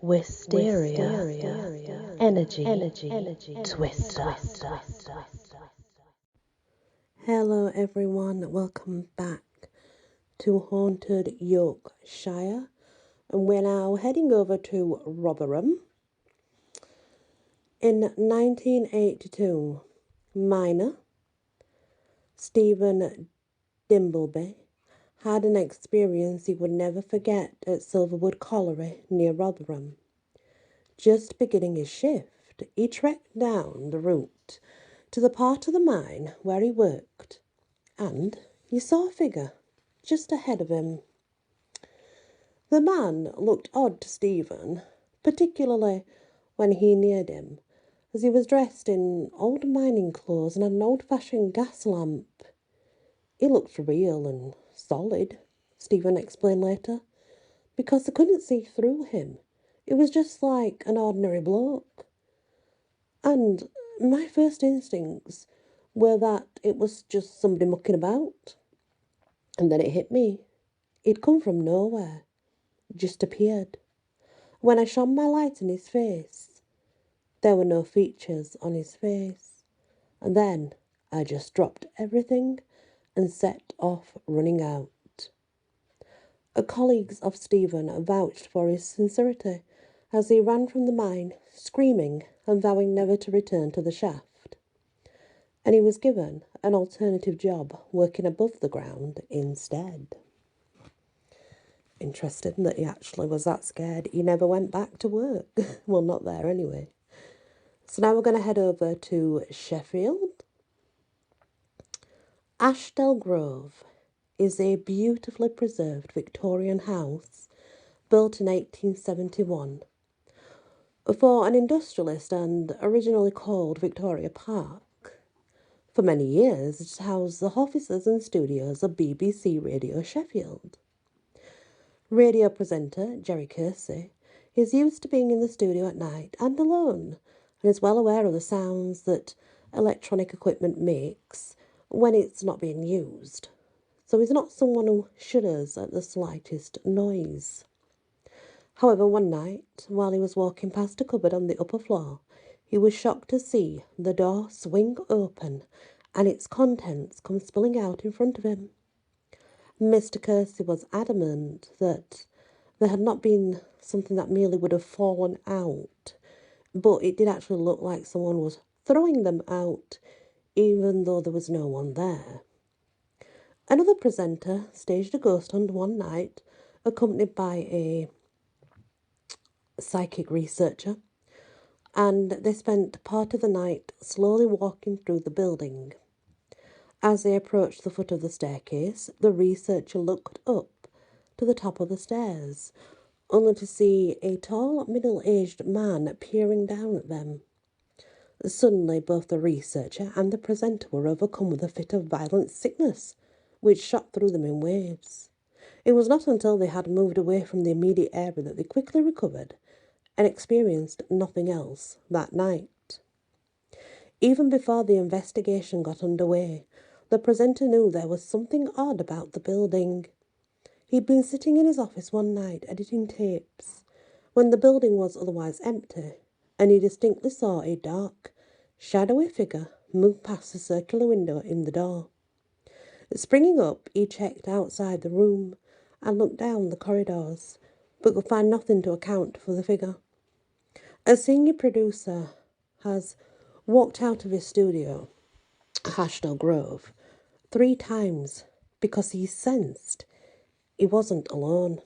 Wisteria, Energy, Twister. Hello everyone, welcome back to Haunted Yorkshire, and we're now heading over to Rotherham. In 1982, miner Stephen Dimbleby had an experience he would never forget at Silverwood Colliery near Rotherham. Just beginning his shift, he trekked down the route to the part of the mine where he worked, and he saw a figure just ahead of him. The man looked odd to Stephen, particularly when he neared him, as he was dressed in old mining clothes and had an old-fashioned gas lamp. He looked real and solid, Stephen explained later, because they couldn't see through him. It was just like an ordinary bloke. And my first instincts were that it was just somebody mucking about. And then it hit me. He'd come from nowhere. Just appeared. When I shone my light in his face, there were no features on his face. And then I just dropped everything and set off running out. Colleagues of Stephen vouched for his sincerity as he ran from the mine, screaming and vowing never to return to the shaft. And he was given an alternative job working above the ground instead. Interesting that he actually was that scared he never went back to work. Well, not there anyway. So now we're going to head over to Sheffield. Ashdale Grove is a beautifully preserved Victorian house built in 1871 for an industrialist and originally called Victoria Park. For many years, it housed the offices and studios of BBC Radio Sheffield. Radio presenter Jerry Kersey is used to being in the studio at night and alone, and is well aware of the sounds that electronic equipment makes when it's not being used. So he's not someone who shudders at the slightest noise. However, one night, while he was walking past a cupboard on the upper floor, he was shocked to see the door swing open and its contents come spilling out in front of him. Mr. Kersey was adamant that there had not been something that merely would have fallen out, but it did actually look like someone was throwing them out, even though there was no one there. Another presenter staged a ghost hunt one night, accompanied by a psychic researcher, and they spent part of the night slowly walking through the building. As they approached the foot of the staircase, the researcher looked up to the top of the stairs, only to see a tall, middle-aged man peering down at them. Suddenly, both the researcher and the presenter were overcome with a fit of violent sickness, which shot through them in waves. It was not until they had moved away from the immediate area that they quickly recovered and experienced nothing else that night. Even before the investigation got underway, the presenter knew there was something odd about the building. He'd been sitting in his office one night editing tapes, when the building was otherwise empty, and he distinctly saw a dark, shadowy figure move past the circular window in the door. Springing up, he checked outside the room and looked down the corridors, but could find nothing to account for the figure. A senior producer has walked out of his studio, Ashdale Grove, 3 times because he sensed he wasn't alone.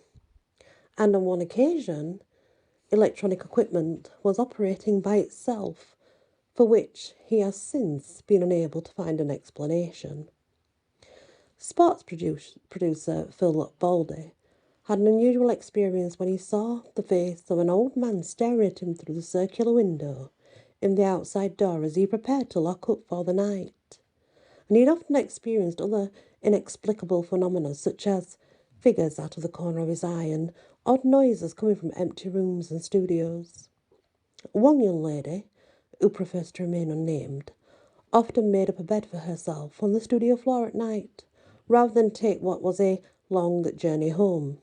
And on one occasion, electronic equipment was operating by itself, for which he has since been unable to find an explanation. Sports producer Phil Baldy had an unusual experience when he saw the face of an old man staring at him through the circular window in the outside door as he prepared to lock up for the night. And he'd often experienced other inexplicable phenomena, such as figures out of the corner of his eye and odd noises coming from empty rooms and studios. One young lady, who prefers to remain unnamed, often made up a bed for herself on the studio floor at night, rather than take what was a long journey home.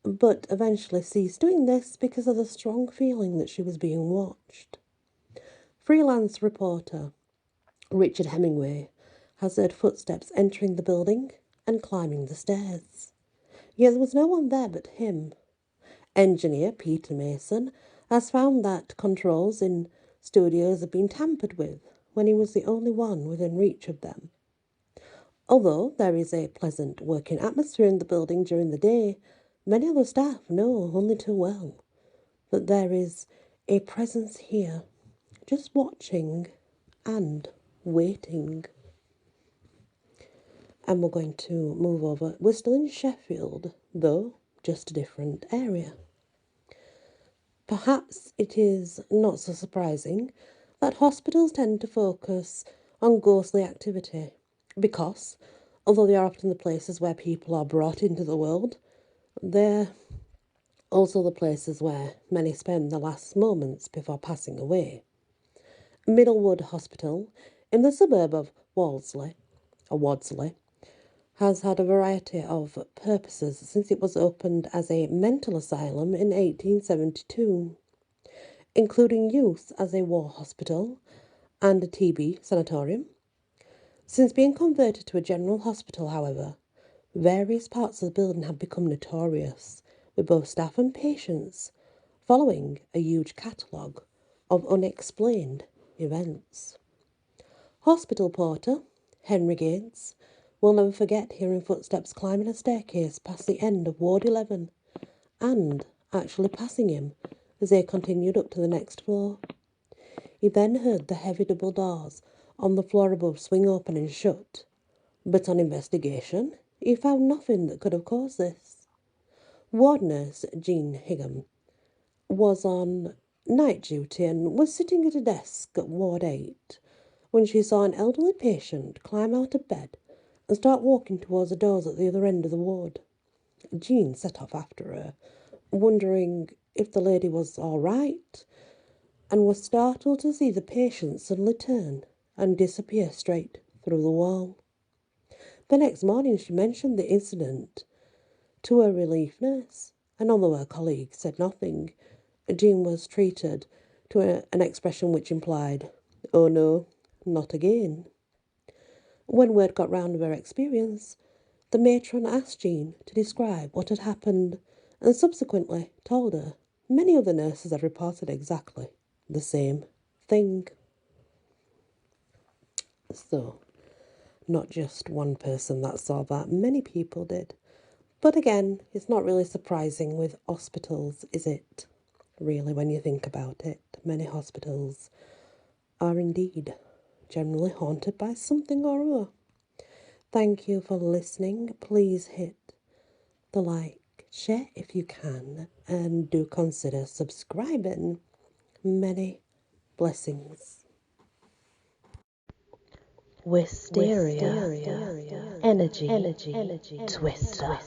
but eventually ceased doing this because of the strong feeling that she was being watched. Freelance reporter Richard Hemingway has heard footsteps entering the building and climbing the stairs. Yet there was no one there but him. Engineer Peter Mason has found that controls in studios have been tampered with when he was the only one within reach of them. Although there is a pleasant working atmosphere in the building during the day, many of the staff know only too well that there is a presence here, just watching and waiting. And we're going to move over. We're still in Sheffield, though just a different area. Perhaps it is not so surprising that hospitals tend to focus on ghostly activity because, although they are often the places where people are brought into the world, they're also the places where many spend their last moments before passing away. Middlewood Hospital, in the suburb of Wadsley, has had a variety of purposes since it was opened as a mental asylum in 1872, including use as a war hospital and a TB sanatorium. Since being converted to a general hospital, however, various parts of the building have become notorious, with both staff and patients following a huge catalogue of unexplained events. Hospital porter Henry Gates will never forget hearing footsteps climbing a staircase past the end of Ward 11 and actually passing him as they continued up to the next floor. He then heard the heavy double doors on the floor above swing open and shut, but on investigation, he found nothing that could have caused this. Ward nurse Jean Higham was on night duty and was sitting at a desk at Ward 8 when she saw an elderly patient climb out of bed and start walking towards the doors at the other end of the ward. Jean set off after her, wondering if the lady was all right, and was startled to see the patient suddenly turn and disappear straight through the wall. The next morning she mentioned the incident to her relief nurse, and although her colleague said nothing, Jean was treated to an expression which implied, "Oh no, not again." When word got round of her experience, the matron asked Jean to describe what had happened and subsequently told her many other nurses had reported exactly the same thing. So, not just one person that saw that, many people did. But again, it's not really surprising with hospitals, is it? Really, when you think about it, many hospitals are indeed generally haunted by something or other. Thank you for listening. Please hit the like, share if you can, and do consider subscribing. Many blessings. Wisteria. Energy. Twister.